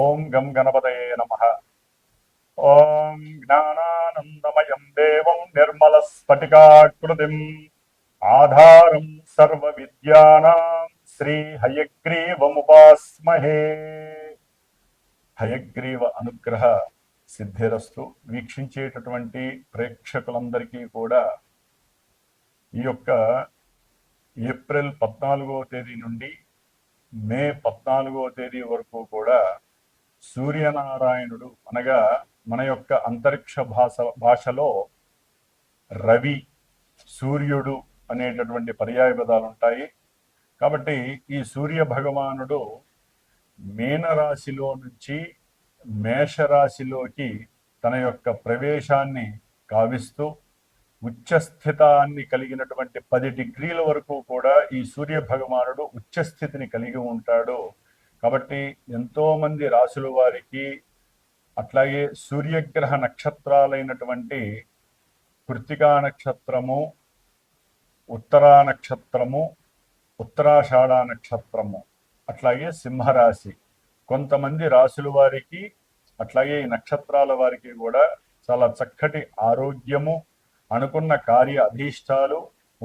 ఓం గం గణపతయే నమః. ఓం జ్ఞానానందమయం దేవం నిర్మలస్ఫటికాకృతిం ఆధారం సర్వ విద్యానాం శ్రీ హయగ్రీవముపాస్మహే. హయగ్రీవ అనుగ్రహ సిద్ధిరస్తు. వీక్షించేటటువంటి ప్రేక్షకులందరికీ కూడా ఈ యొక్క ఏప్రిల్ 14వ తేదీ నుండి మే 14వ తేదీ వరకు కూడా సూర్యనారాయణుడు అనగా మన యొక్క అంతరిక్ష భాషలో రవి, సూర్యుడు అనేటటువంటి పర్యాయ పదాలు ఉంటాయి. కాబట్టి ఈ సూర్య భగవానుడు మీనరాశిలో నుంచి మేషరాశిలోకి తన యొక్క ప్రవేశాన్ని కావిస్తూ ఉచ్చస్థితాన్ని కలిగినటువంటి 10 డిగ్రీల వరకు కూడా ఈ సూర్య భగవానుడు ఉచ్చస్థితిని కలిగి ఉంటాడు. కాబట్టి ఎంతో మంది రాశుల వారికి, అట్లాగే సూర్యగ్రహ నక్షత్రాలైనటువంటి కృత్తికా నక్షత్రము, ఉత్తరా నక్షత్రము, ఉత్తరాషాఢ నక్షత్రము, అట్లాగే సింహరాశి, కొంతమంది రాశుల వారికి అట్లాగే ఈ నక్షత్రాల వారికి కూడా చాలా చక్కటి ఆరోగ్యము, అనుకున్న కార్య అధీష్టాలు,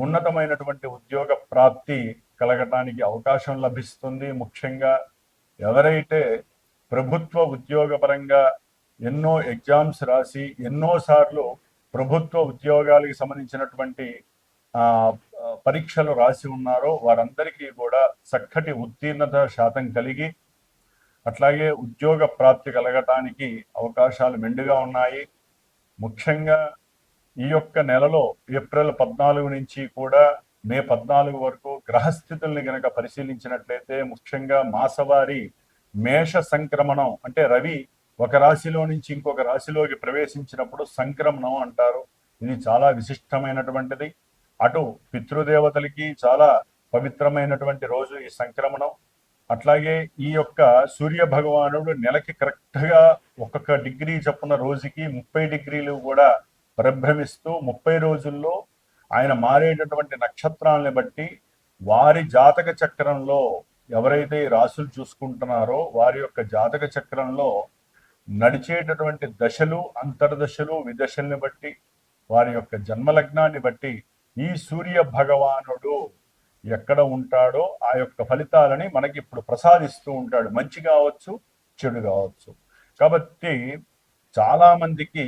ఉన్నతమైనటువంటి ఉద్యోగ ప్రాప్తి కలగటానికి అవకాశం లభిస్తుంది. ముఖ్యంగా ఎవరైతే ప్రభుత్వ ఉద్యోగపరంగా ఎన్నో ఎగ్జామ్స్ రాసి ఎన్నోసార్లు ప్రభుత్వ ఉద్యోగాలకు సంబంధించినటువంటి పరీక్షలు రాసి ఉన్నారో వారందరికీ కూడా చక్కటి ఉత్తీర్ణత శాతం కలిగి అట్లాగే ఉద్యోగ ప్రాప్తి కలగటానికి అవకాశాలు మెండుగా ఉన్నాయి. ముఖ్యంగా ఈ యొక్క నెలలో ఏప్రిల్ 14 నుంచి కూడా మే 14 వరకు గ్రహస్థితుల్ని గనక పరిశీలించినట్లయితే ముఖ్యంగా మాసవారి మేష సంక్రమణం, అంటే రవి ఒక రాశిలో నుంచి ఇంకొక రాశిలోకి ప్రవేశించినప్పుడు సంక్రమణం అంటారు. ఇది చాలా విశిష్టమైనటువంటిది. అటు పితృదేవతలకి చాలా పవిత్రమైనటువంటి రోజు ఈ సంక్రమణం. అట్లాగే ఈ యొక్క సూర్య భగవానుడు నెలకి కరెక్ట్గా ఒక్కొక్క డిగ్రీ చొప్పున రోజుకి 30 డిగ్రీలు కూడా పరిభ్రమిస్తూ 30 రోజుల్లో ఆయన మారేటటువంటి నక్షత్రాలని బట్టి వారి జాతక చక్రంలో ఎవరైతే రాసులు చూసుకుంటున్నారో వారి యొక్క జాతక చక్రంలో నడిచేటటువంటి దశలు, అంతర్దశలు, విదశల్ని బట్టి వారి యొక్క జన్మలగ్నాన్ని బట్టి ఈ సూర్య భగవానుడు ఎక్కడ ఉంటాడో ఆ యొక్క ఫలితాలని మనకి ఇప్పుడు ప్రసాదిస్తూ ఉంటాడు. మంచి కావచ్చు, చెడు కావచ్చు. కాబట్టి చాలా మందికి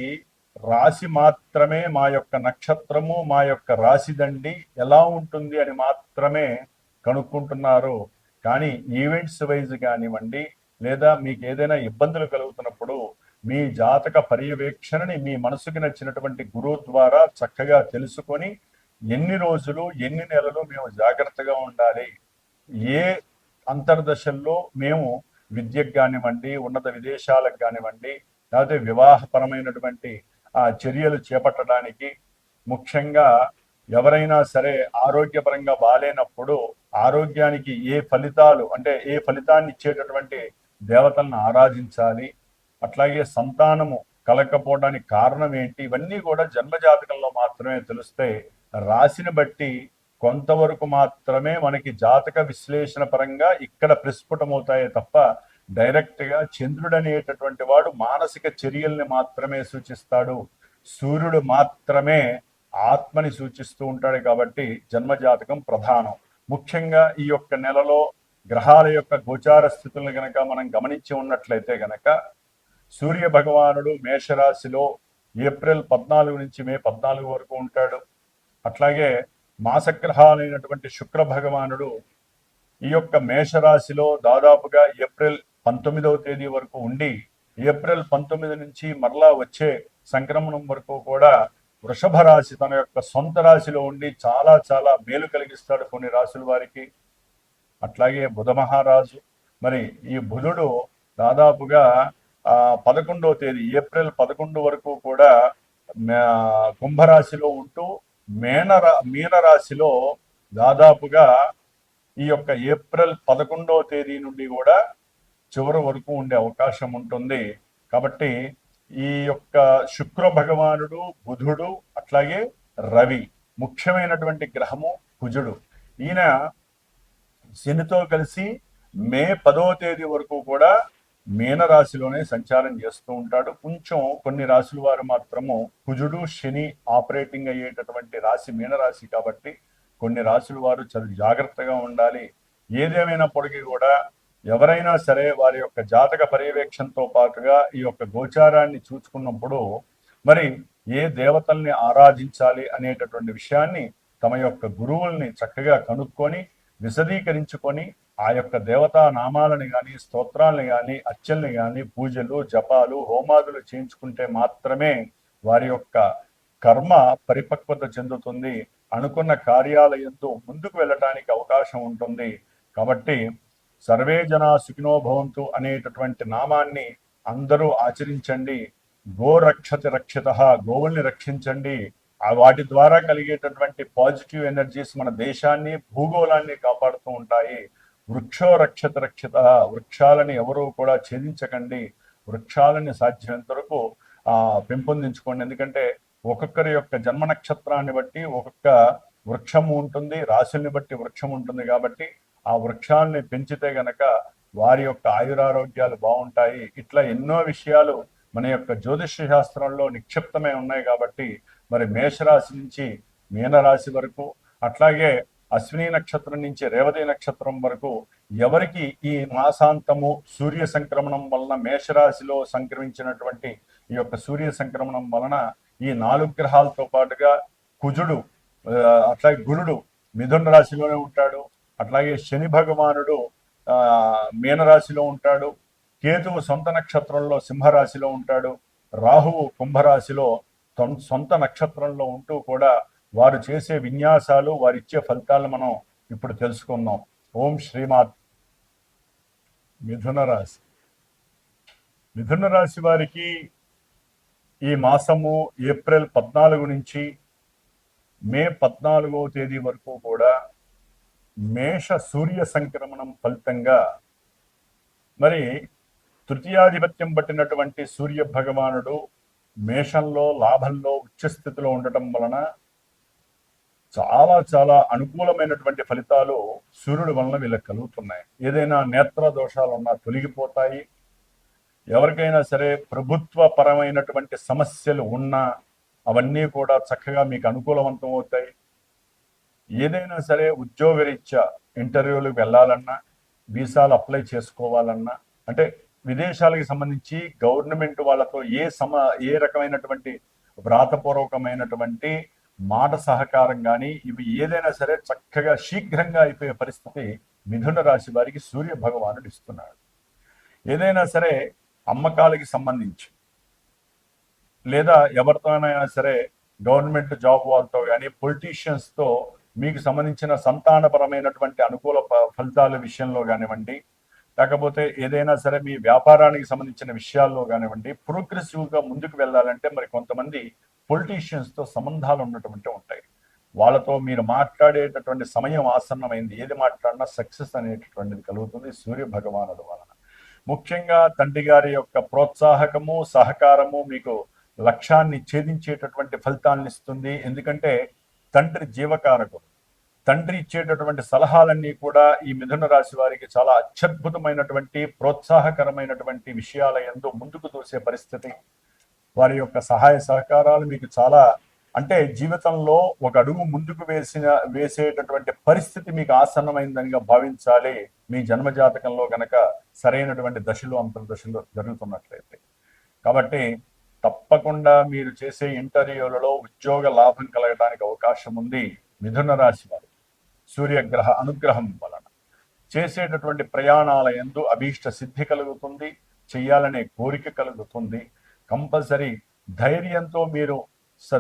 రాశి మాత్రమే, మా యొక్క నక్షత్రము, మా యొక్క రాశి దండి ఎలా ఉంటుంది అని మాత్రమే కనుక్కుంటున్నారు. కానీ ఈవెంట్స్ వైజ్ కానివ్వండి, లేదా మీకు ఏదైనా ఇబ్బందులు కలుగుతున్నప్పుడు మీ జాతక పర్యవేక్షణని మీ మనసుకి నచ్చినటువంటి గురువు ద్వారా చక్కగా తెలుసుకొని ఎన్ని రోజులు, ఎన్ని నెలలు మేము జాగ్రత్తగా ఉండాలి, ఏ అంతర్దశల్లో మేము విద్యకు కానివ్వండి, ఉన్నత విదేశాలకు కానివ్వండి, లేకపోతే వివాహపరమైనటువంటి చర్యలు చేపట్టడానికి, ముఖ్యంగా ఎవరైనా సరే ఆరోగ్యపరంగా బాలేనప్పుడు ఆరోగ్యానికి ఏ ఫలితాలు, అంటే ఏ ఫలితాన్ని ఇచ్చేటటువంటి దేవతలను ఆరాధించాలి, అట్లాగే సంతానము కలగకపోవడానికి కారణం ఏంటి, ఇవన్నీ కూడా జన్మజాతకంలో మాత్రమే తెలుస్తాయి. రాశిని బట్టి కొంతవరకు మాత్రమే మనకి జాతక విశ్లేషణ పరంగా ఇక్కడ ప్రస్ఫుటమవుతాయే తప్ప డైరెక్ట్గా చంద్రుడు అనేటటువంటి వాడు మానసిక చర్యల్ని మాత్రమే సూచిస్తాడు, సూర్యుడు మాత్రమే ఆత్మని సూచిస్తూ ఉంటాడు. కాబట్టి జన్మజాతకం ప్రధానం. ముఖ్యంగా ఈ యొక్క నెలలో గ్రహాల యొక్క గోచార స్థితులను గనక మనం గమనించి ఉన్నట్లయితే గనక సూర్య భగవానుడు మేషరాశిలో ఏప్రిల్ 14 నుంచి మే 14 వరకు ఉంటాడు. అట్లాగే మాసగ్రహాలైనటువంటి శుక్ర భగవానుడు ఈ యొక్క మేషరాశిలో దాదాపుగా ఏప్రిల్ 19వ తేదీ వరకు ఉండి ఏప్రిల్ 19 నుంచి మరలా వచ్చే సంక్రమణం వరకు కూడా వృషభ రాశి తన యొక్క సొంత రాశిలో ఉండి చాలా చాలా మేలు కలిగిస్తాడు కొన్ని రాశుల వారికి. అట్లాగే బుధ మహారాజు, మరి ఈ బుధుడు దాదాపుగా 11వ తేదీ ఏప్రిల్ 11 వరకు కూడా కుంభరాశిలో ఉంటూ మీనరాశిలో దాదాపుగా ఈ యొక్క ఏప్రిల్ 11వ తేదీ నుండి కూడా చివరి వరకు ఉండే అవకాశం ఉంటుంది. కాబట్టి ఈ యొక్క శుక్ర భగవానుడు, బుధుడు, అట్లాగే రవి, ముఖ్యమైనటువంటి గ్రహము కుజుడు. ఈయన శనితో కలిసి మే 10వ తేదీ వరకు కూడా మీనరాశిలోనే సంచారం చేస్తూ ఉంటాడు. కొంచెం కొన్ని రాశుల వారు మాత్రము కుజుడు శని ఆపరేటింగ్ అయ్యేటటువంటి రాశి మీనరాశి కాబట్టి కొన్ని రాశుల వారు చాలా జాగ్రత్తగా ఉండాలి. ఏదేమైనప్పటికీ కూడా ఎవరైనా సరే వారి యొక్క జాతక పర్యవేక్షణతో పాటుగా ఈ యొక్క గోచారాన్ని చూసుకున్నప్పుడు మరి ఏ దేవతల్ని ఆరాధించాలి అనేటటువంటి విషయాన్ని తమ యొక్క గురువుల్ని చక్కగా కనుక్కొని విశదీకరించుకొని ఆ యొక్క దేవతా నామాలని కానీ స్తోత్రాలని కానీ అర్చనని కానీ పూజలు జపాలు హోమాదులు చేయించుకుంటే మాత్రమే వారి యొక్క కర్మ పరిపక్వత చెందుతుంది. అనుకున్న కార్యాలయంతో ముందుకు వెళ్ళటానికి అవకాశం ఉంటుంది. కాబట్టి సర్వే జనా సుఖినో భవంతు అనేటటువంటి నామాన్ని అందరూ ఆచరించండి. గో రక్షతి రక్షిత, గోవుల్ని రక్షించండి. వాటి ద్వారా కలిగేటటువంటి పాజిటివ్ ఎనర్జీస్ మన దేశాన్ని భూగోళాన్ని కాపాడుతూ ఉంటాయి. వృక్షో రక్షత రక్షిత, వృక్షాలని ఎవరూ కూడా ఛేదించకండి. వృక్షాలని సాధ్యమైనంత వరకు పెంపొందించుకోండి. ఎందుకంటే ఒక్కొక్కరి యొక్క జన్మ నక్షత్రాన్ని బట్టి ఒక్కొక్క వృక్షము ఉంటుంది, రాశుల్ని బట్టి వృక్షం ఉంటుంది. కాబట్టి ఆ వృక్షాలని పెంచితే గనక వారి యొక్క ఆయురారోగ్యాలు బాగుంటాయి. ఇట్లా ఎన్నో విషయాలు మన యొక్క జ్యోతిష్య శాస్త్రంలో నిక్షిప్తమై ఉన్నాయి. కాబట్టి మరి మేషరాశి నుంచి మీనరాశి వరకు, అట్లాగే అశ్విని నక్షత్రం నుంచి రేవతి నక్షత్రం వరకు ఎవరికి ఈ మాసాంతము సూర్య సంక్రమణం వలన మేషరాశిలో సంక్రమించినటువంటి ఈ యొక్క సూర్య సంక్రమణం వలన ఈ 4 గ్రహాలతో పాటుగా కుజుడు అట్లాగే గురుడు మిథున రాశిలోనే ఉంటాడు. అట్లాగే శని భగవానుడు మీనరాశిలో ఉంటాడు. కేతువు సొంత నక్షత్రంలో సింహరాశిలో ఉంటాడు. రాహువు కుంభరాశిలో సొంత నక్షత్రంలో ఉంటూ కూడా వారు చేసే విన్యాసాలు, వారిచ్చే ఫలితాలను మనం ఇప్పుడు తెలుసుకుందాం. ఓం శ్రీమాత్. మిథున రాశి, మిథున రాశి వారికి ఈ మాసము ఏప్రిల్ 14 నుంచి మే 14వ తేదీ వరకు కూడా మేష సూర్య సంక్రమణం ఫలితంగా మరి తృతీయాధిపత్యం పట్టినటువంటి సూర్య భగవానుడు మేషంలో లాభంలో ఉచ్చస్థితిలో ఉండటం వలన చాలా చాలా అనుకూలమైనటువంటి ఫలితాలు సూర్యుడి వలన వీళ్ళకి కలుగుతున్నాయి. ఏదైనా నేత్ర దోషాలు ఉన్నా తొలగిపోతాయి. ఎవరికైనా సరే ప్రభుత్వ పరమైనటువంటి సమస్యలు ఉన్నా అవన్నీ కూడా చక్కగా మీకు అనుకూలవంతం అవుతాయి. ఏదైనా సరే ఉద్యోగరీత్యా ఇంటర్వ్యూలకు వెళ్ళాలన్నా, వీసాలు అప్లై చేసుకోవాలన్నా, అంటే విదేశాలకు సంబంధించి గవర్నమెంట్ వాళ్ళతో ఏ రకమైనటువంటి వ్రాతపూర్వకమైనటువంటి మాట సహకారం కానీ ఇవి ఏదైనా సరే చక్కగా శీఘ్రంగా అయిపోయే పరిస్థితి మిథున రాశి వారికి సూర్య భగవానుడు ఇస్తున్నాడు. ఏదైనా సరే అమ్మకాలకి సంబంధించి లేదా ఎవరితోనైనా సరే గవర్నమెంట్ జాబ్ వాళ్ళతో కానీ పొలిటీషియన్స్తో మీకు సంబంధించిన సంతానపరమైనటువంటి అనుకూల ఫలితాల విషయంలో కానివ్వండి, లేకపోతే ఏదైనా సరే మీ వ్యాపారానికి సంబంధించిన విషయాల్లో కానివ్వండి, ప్రోగ్రెసివ్గా ముందుకు వెళ్ళాలంటే మరి కొంతమంది పొలిటీషియన్స్తో సంబంధాలు ఉన్నటువంటి ఉంటాయి. వాళ్ళతో మీరు మాట్లాడేటటువంటి సమయం ఆసన్నమైంది. ఏది మాట్లాడినా సక్సెస్ అనేటటువంటిది కలుగుతుంది సూర్య భగవానుడు వలన. ముఖ్యంగా తండ్రి గారి యొక్క ప్రోత్సాహకము సహకారము మీకు లక్ష్యాన్ని ఛేదించేటటువంటి ఫలితాలను ఇస్తుంది. ఎందుకంటే తండ్రి జీవకారకుడు. తండ్రి ఇచ్చేటటువంటి సలహాలన్నీ కూడా ఈ మిథున రాశి వారికి చాలా అత్యద్భుతమైనటువంటి ప్రోత్సాహకరమైనటువంటి విషయాల యందు ముందుకు తోసే పరిస్థితి. వారి యొక్క సహాయ సహకారాలు మీకు చాలా, అంటే జీవితంలో ఒక అడుగు ముందుకు వేసేటటువంటి పరిస్థితి మీకు ఆసన్నమైందనిగా భావించాలి. మీ జన్మజాతకంలో గనక సరైనటువంటి దశలు అంతర్దశలు జరుగుతున్నట్లయితే. కాబట్టి తప్పకుండా మీరు చేసే ఇంటర్వ్యూలలో ఉద్యోగ లాభం కలగడానికి అవకాశం ఉంది. మిథున రాశి వారు సూర్యగ్రహ అనుగ్రహం వలన చేసేటటువంటి ప్రయాణాల యందు అభీష్ట సిద్ధి కలుగుతుంది. చెయ్యాలనే కోరిక కలుగుతుంది. కంపల్సరీ ధైర్యంతో మీరు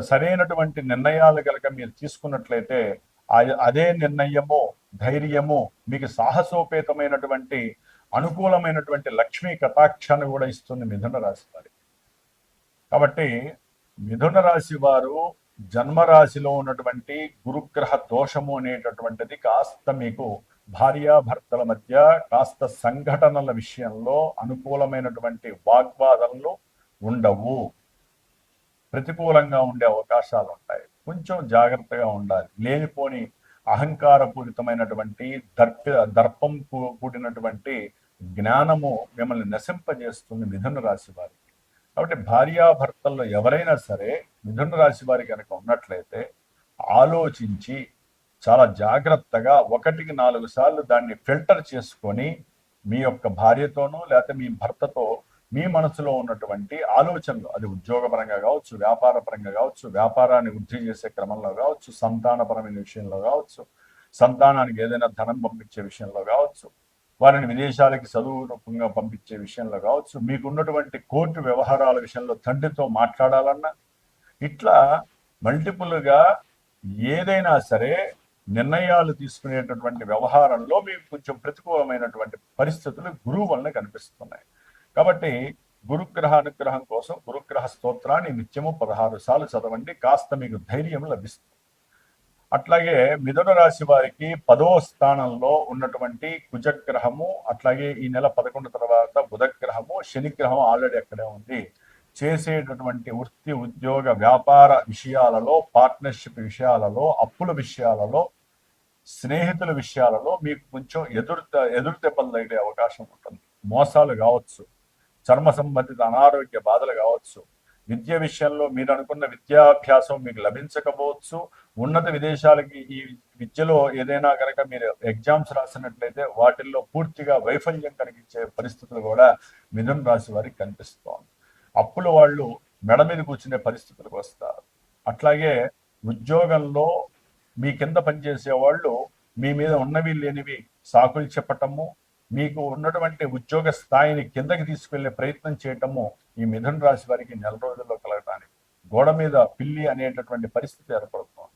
సరైనటువంటి నిర్ణయాలు కనుక మీరు తీసుకున్నట్లయితే అదే నిర్ణయము ధైర్యము మీకు సాహసోపేతమైనటువంటి అనుకూలమైనటువంటి లక్ష్మీ కటాక్షాన్ని కూడా ఇస్తుంది మిథున రాశి వారికి. కాబట్టి మిథున రాశి వారు జన్మరాశిలో ఉన్నటువంటి గురుగ్రహ దోషము అనేటటువంటిది కాస్త మీకు భార్యాభర్తల మధ్య కాస్త సంఘటనల విషయంలో అనుకూలమైనటువంటి వాగ్వాదనలు ఉండవు. ప్రతికూలంగా ఉండే అవకాశాలు ఉంటాయి. కొంచెం జాగ్రత్తగా ఉండాలి. లేనిపోని అహంకారపూరితమైనటువంటి దర్పం కూడినటువంటి జ్ఞానము మిమ్మల్ని నశింపజేస్తుంది మిథున రాశి వారికి. కాబట్టి భార్యాభర్తల్లో ఎవరైనా సరే మిథున రాశి వారి కనుక ఉన్నట్లయితే ఆలోచించి చాలా జాగ్రత్తగా 1-4 సార్లు దాన్ని ఫిల్టర్ చేసుకొని మీ యొక్క భార్యతోనో లేకపోతే మీ భర్తతో మీ మనసులో ఉన్నటువంటి ఆలోచనలు, అది ఉద్యోగపరంగా కావచ్చు, వ్యాపార పరంగా కావచ్చు, వ్యాపారాన్ని వృద్ధి చేసే క్రమంలో కావచ్చు, సంతానపరమైన విషయంలో కావచ్చు, సంతానానికి ఏదైనా ధనం పంపించే విషయంలో కావచ్చు, వారిని విదేశాలకి చదువు రూపంగా పంపించే విషయంలో కావచ్చు, మీకున్నటువంటి కోర్టు వ్యవహారాల విషయంలో తండ్రితో మాట్లాడాలన్నా, ఇట్లా మల్టిపుల్గా ఏదైనా సరే నిర్ణయాలు తీసుకునేటటువంటి వ్యవహారంలో మీకు కొంచెం ప్రతికూలమైనటువంటి పరిస్థితులు గురువు వలన కనిపిస్తున్నాయి. కాబట్టి గురుగ్రహ అనుగ్రహం కోసం గురుగ్రహ స్తోత్రాన్ని నిత్యము 16 సార్లు చదవండి, కాస్త మీకు ధైర్యం లభిస్తుంది. అట్లాగే మిథున రాశి వారికి 10వ స్థానంలో ఉన్నటువంటి కుజగ్రహము, అట్లాగే ఈ నెల 11 తర్వాత బుధగ్రహము, శనిగ్రహం ఆల్రెడీ అక్కడే ఉంది. చేసేటటువంటి వృత్తి ఉద్యోగ వ్యాపార విషయాలలో, పార్ట్నర్షిప్ విషయాలలో, అప్పుల విషయాలలో, స్నేహితుల విషయాలలో మీకు కొంచెం ఎదురు దెబ్బలు తగిలే అవకాశం ఉంటుంది. మోసాలు కావచ్చు, చర్మ సంబంధిత అనారోగ్య బాధలు కావచ్చు, విద్య విషయంలో మీరు అనుకున్న విద్యాభ్యాసం మీకు లభించకపోవచ్చు. ఉన్నత విదేశాలకి ఈ విద్యలో ఏదైనా కనుక మీరు ఎగ్జామ్స్ రాసినట్లయితే వాటిల్లో పూర్తిగా వైఫల్యం కలిగించే పరిస్థితులు కూడా మిథున రాశి వారికి కనిపిస్తోంది. అప్పులు వాళ్ళు మెడ మీద కూర్చునే పరిస్థితులకు వస్తారు. అట్లాగే ఉద్యోగంలో మీ కింద పనిచేసే వాళ్ళు మీ మీద ఉన్నవి లేనివి సాకులు చెప్పటము, మీకు ఉన్నటువంటి ఉద్యోగ స్థాయిని కిందకి తీసుకెళ్లే ప్రయత్నం చేయటము ఈ మిథున రాశి వారికి నెల రోజుల్లో కలగటానికి గోడ మీద పిల్లి అనేటటువంటి పరిస్థితి ఏర్పడుతుంది.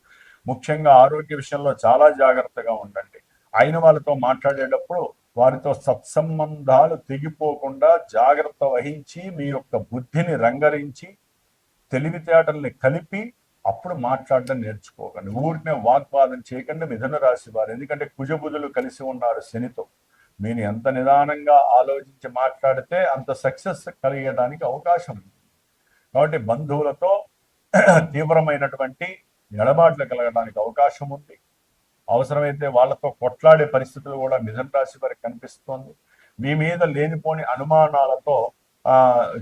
ముఖ్యంగా ఆరోగ్య విషయంలో చాలా జాగ్రత్తగా ఉండండి. అయిన వాళ్ళతో మాట్లాడేటప్పుడు వారితో సత్సంబంధాలు తెగిపోకుండా జాగ్రత్త వహించి మీ యొక్క బుద్ధిని రంగరించి తెలివితేటల్ని కలిపి అప్పుడు మాట్లాడడం నేర్చుకోకండి. ఊరినే వాగ్వాదం చేయకండి మిథున రాశి వారు. ఎందుకంటే కుజబుధులు కలిసి ఉన్నారు శనితో. మీరు ఎంత నిదానంగా ఆలోచించి మాట్లాడితే అంత సక్సెస్ కలిగడానికి అవకాశం ఉంది. కాబట్టి బంధువులతో తీవ్రమైనటువంటి ఎడబాట్లు కలగడానికి అవకాశం ఉంది. అవసరమైతే వాళ్ళతో కొట్లాడే పరిస్థితులు కూడా మిథున రాశి వారికి కనిపిస్తోంది. మీ మీద లేనిపోని అనుమానాలతో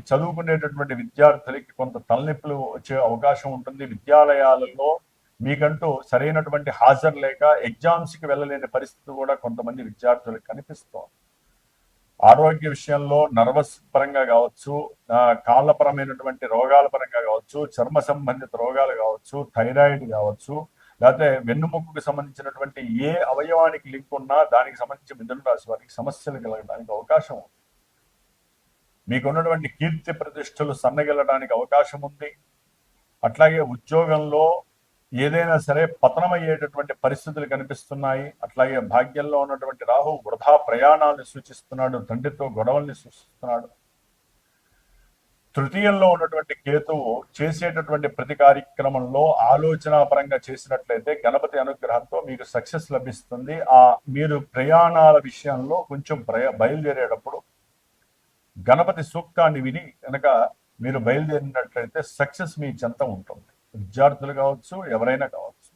చదువుకునేటటువంటి విద్యార్థులకి కొంత తలనొప్పులు వచ్చే అవకాశం ఉంటుంది. విద్యాలయాలలో మీకంటూ సరైనటువంటి హాజరు లేక ఎగ్జామ్స్కి వెళ్ళలేని పరిస్థితి కూడా కొంతమంది విద్యార్థులకు కనిపిస్తోంది. ఆరోగ్య విషయంలో నర్వస్ పరంగా కావచ్చు, కాళ్ళపరమైనటువంటి రోగాల పరంగా కావచ్చు, చర్మ సంబంధిత రోగాలు కావచ్చు, థైరాయిడ్ కావచ్చు, లేకపోతే వెన్నుముక్కకు సంబంధించినటువంటి ఏ అవయవానికి లింక్ ఉన్నా దానికి సంబంధించి మిథున రాశి వారికి సమస్యలు కలగడానికి అవకాశం ఉంది. మీకున్నటువంటి కీర్తి ప్రతిష్టలు సన్నగిల్లడానికి అవకాశం ఉంది. అట్లాగే ఉద్యోగంలో ఏదైనా సరే పతనమయ్యేటటువంటి పరిస్థితులు కనిపిస్తున్నాయి. అట్లాగే భాగ్యంలో ఉన్నటువంటి రాహు వృధా ప్రయాణాలను సూచిస్తున్నాడు, తండ్రితో గొడవల్ని సూచిస్తున్నాడు. తృతీయంలో ఉన్నటువంటి కేతువు చేసేటటువంటి ప్రతి కార్యక్రమంలో ఆలోచన పరంగా చేసినట్లయితే గణపతి అనుగ్రహంతో మీకు సక్సెస్ లభిస్తుంది. మీరు ప్రయాణాల విషయంలో కొంచెం బయలుదేరేటప్పుడు గణపతి సూక్తాన్ని విని కనుక మీరు బయలుదేరినట్లయితే సక్సెస్ మీ చెంత ఉంటుంది. విద్యార్థులు కావచ్చు, ఎవరైనా కావచ్చు.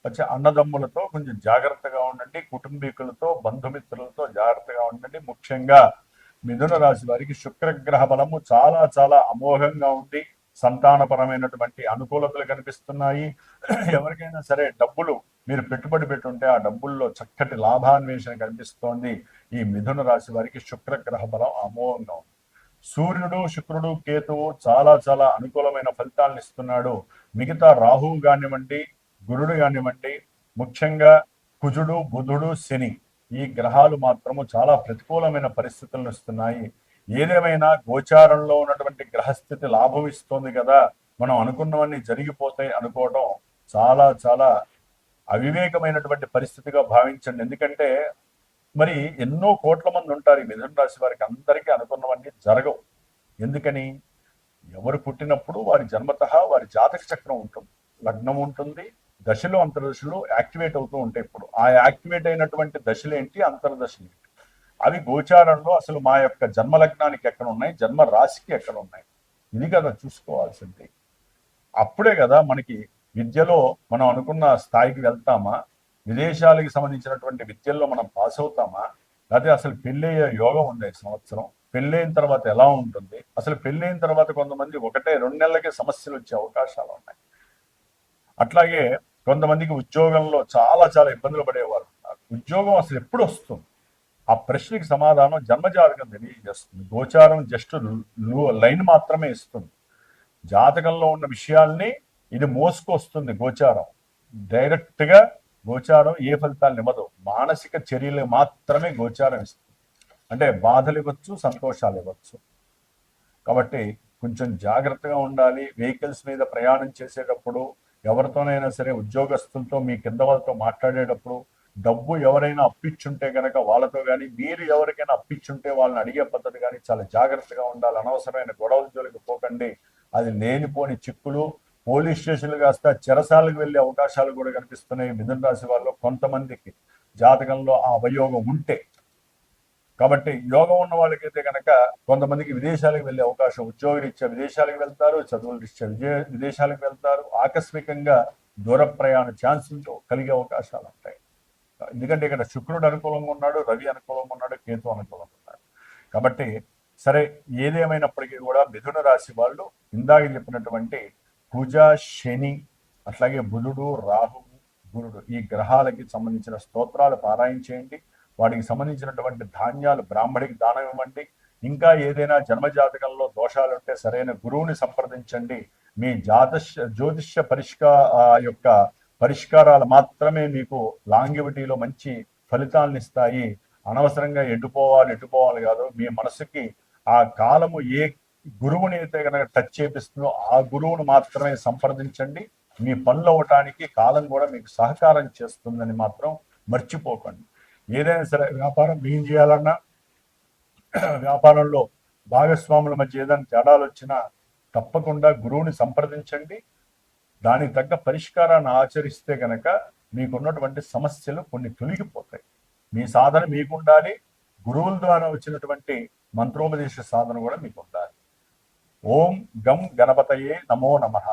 వచ్చే అన్నదమ్ములతో కొంచెం జాగ్రత్తగా ఉండండి. కుటుంబీకులతో, బంధుమిత్రులతో జాగ్రత్తగా ఉండండి. ముఖ్యంగా మిథున రాశి వారికి శుక్రగ్రహ బలము చాలా చాలా అమోఘంగా ఉంది. సంతానపరమైనటువంటి అనుకూలతలు కనిపిస్తున్నాయి. ఎవరికైనా సరే డబ్బులు మీరు పెట్టుబడి పెట్టుంటే ఆ డబ్బుల్లో చక్కటి లాభాన్వేషణ కనిపిస్తోంది. ఈ మిథున రాశి వారికి శుక్రగ్రహ బలం అమోఘంగా ఉంది. సూర్యుడు, శుక్రుడు, కేతువు చాలా చాలా అనుకూలమైన ఫలితాలను ఇస్తున్నాడు. మిగతా రాహువు కానివ్వండి, గురుడు కానివ్వండి, ముఖ్యంగా కుజుడు, బుధుడు, శని ఈ గ్రహాలు మాత్రము చాలా ప్రతికూలమైన పరిస్థితులను ఇస్తున్నాయి. ఏదేమైనా గోచారంలో ఉన్నటువంటి గ్రహస్థితి లాభం ఇస్తోంది కదా, మనం అనుకున్నవన్నీ జరిగిపోతాయి అనుకోవడం చాలా చాలా అవివేకమైనటువంటి పరిస్థితిగా భావించండి. ఎందుకంటే మరి ఎన్నో కోట్ల మంది ఉంటారు ఈ మిథున రాశి వారికి, అందరికీ అనుకున్నవన్నీ జరగవు. ఎందుకని? ఎవరు పుట్టినప్పుడు వారి జన్మతః వారి జాతక చక్రం ఉంటుంది, లగ్నం ఉంటుంది, దశలు అంతర్దశలు యాక్టివేట్ అవుతూ ఉంటాయి. ఇప్పుడు ఆ యాక్టివేట్ అయినటువంటి దశలేంటి, అంతర్దశలు ఏంటి, అవి గోచారంలో అసలు మా యొక్క జన్మ లగ్నానికి ఎక్కడ ఉన్నాయి, జన్మ రాశికి ఎక్కడ ఉన్నాయి, ఇది కదా చూసుకోవాల్సింది. అప్పుడే కదా మనకి విద్యలో మనం అనుకున్న స్థాయికి వెళ్తామా, విదేశాలకు సంబంధించినటువంటి విద్యల్లో మనం పాస్ అవుతామా, లేకపోతే అసలు పెళ్ళయ్యే యోగం ఉంది ఈ సంవత్సరం, పెళ్ళైన తర్వాత ఎలా ఉంటుంది, అసలు పెళ్ళైన తర్వాత కొంతమంది 1-2 నెలలకే సమస్యలు వచ్చే అవకాశాలు ఉన్నాయి. అట్లాగే కొంతమందికి ఉద్యోగంలో చాలా చాలా ఇబ్బందులు పడేవారు ఉన్నారు. ఉద్యోగం అసలు ఎప్పుడు వస్తుంది, ఆ ప్రశ్నకి సమాధానం జన్మజాతకం తెలియజేస్తుంది. గోచారం జస్ట్ లైన్ మాత్రమే ఇస్తుంది. జాతకంలో ఉన్న విషయాల్ని ఇది మోసుకొస్తుంది. గోచారం డైరెక్ట్ గా గోచారం ఏ ఫలితాలు ఇవ్వదు, మానసిక చర్యలు మాత్రమే గోచారం ఇస్తుంది. అంటే బాధలు ఇవ్వచ్చు, సంతోషాలు ఇవ్వచ్చు. కాబట్టి కొంచెం జాగ్రత్తగా ఉండాలి. వెహికల్స్ మీద ప్రయాణం చేసేటప్పుడు, ఎవరితోనైనా సరే ఉద్యోగస్తులతో మీ కింద వాళ్ళతో మాట్లాడేటప్పుడు, డబ్బు ఎవరైనా అప్పిచ్చుంటే కనుక వాళ్ళతో కానీ, మీరు ఎవరికైనా అప్పిచ్చుంటే వాళ్ళని అడిగే పద్ధతి కానీ చాలా జాగ్రత్తగా ఉండాలి. అనవసరమైన గొడవల జోలికి పోకండి. అది లేనిపోని చిక్కులు, పోలీస్ స్టేషన్లు కాస్త చెరసాలకు వెళ్ళే అవకాశాలు కూడా కనిపిస్తున్నాయి మిథున రాశి వాళ్ళు కొంతమందికి, జాతకంలో ఆ అవయోగం ఉంటే. కాబట్టి యోగం ఉన్న వాళ్ళకైతే కనుక కొంతమందికి విదేశాలకు వెళ్ళే అవకాశం, ఉద్యోగరీత్యా విదేశాలకు వెళ్తారు, చదువుల రీత్యా విదేశాలకు వెళ్తారు, ఆకస్మికంగా దూర ప్రయాణ ఛాన్సులు కలిగే అవకాశాలు ఉంటాయి. ఎందుకంటే ఇక్కడ శుక్రుడు అనుకూలంగా ఉన్నాడు, రవి అనుకూలంగా ఉన్నాడు, కేతు అనుకూలంగా ఉన్నాడు. కాబట్టి సరే, ఏదేమైనప్పటికీ కూడా మిథున రాశి వాళ్ళు ఇందాక చెప్పినటువంటి కుజ, శని, అట్లాగే బుధుడు, రాహువు, గురుడు, ఈ గ్రహాలకి సంబంధించిన స్తోత్రాలు పారాయణ చేయండి. వాటికి సంబంధించినటువంటి ధాన్యాలు బ్రాహ్మడికి దానం ఇవ్వండి. ఇంకా ఏదైనా జన్మజాతకంలో దోషాలు ఉంటే సరైన గురువుని సంప్రదించండి. మీ జ్యోతిష్య యొక్క పరిష్కారాలు మాత్రమే మీకు లాంగివిటీలో మంచి ఫలితాలను ఇస్తాయి. అనవసరంగా ఎటుపోవాలి కాదు. మీ మనసుకి ఆ కాలము ఏ గురువుని అయితే కనుక టచ్ చేపిస్తుందో ఆ గురువును మాత్రమే సంప్రదించండి. మీ పనులు అవ్వటానికి కాలం కూడా మీకు సహకారం చేస్తుందని మాత్రం మర్చిపోకండి. ఏదైనా సరే వ్యాపారం ఏం చేయాలన్నా, వ్యాపారంలో భాగస్వాముల మధ్య ఏదైనా తేడాలు వచ్చినా తప్పకుండా గురువుని సంప్రదించండి. దానికి తగ్గ పరిష్కారాన్ని ఆచరిస్తే కనుక మీకున్నటువంటి సమస్యలు కొన్ని తొలగిపోతాయి. మీ సాధన మీకు ఉండాలి, గురువుల ద్వారా వచ్చినటువంటి మంత్రోపదేశ సాధన కూడా మీకు ఉండాలి. ఓం గం గణపతయే నమో నమః.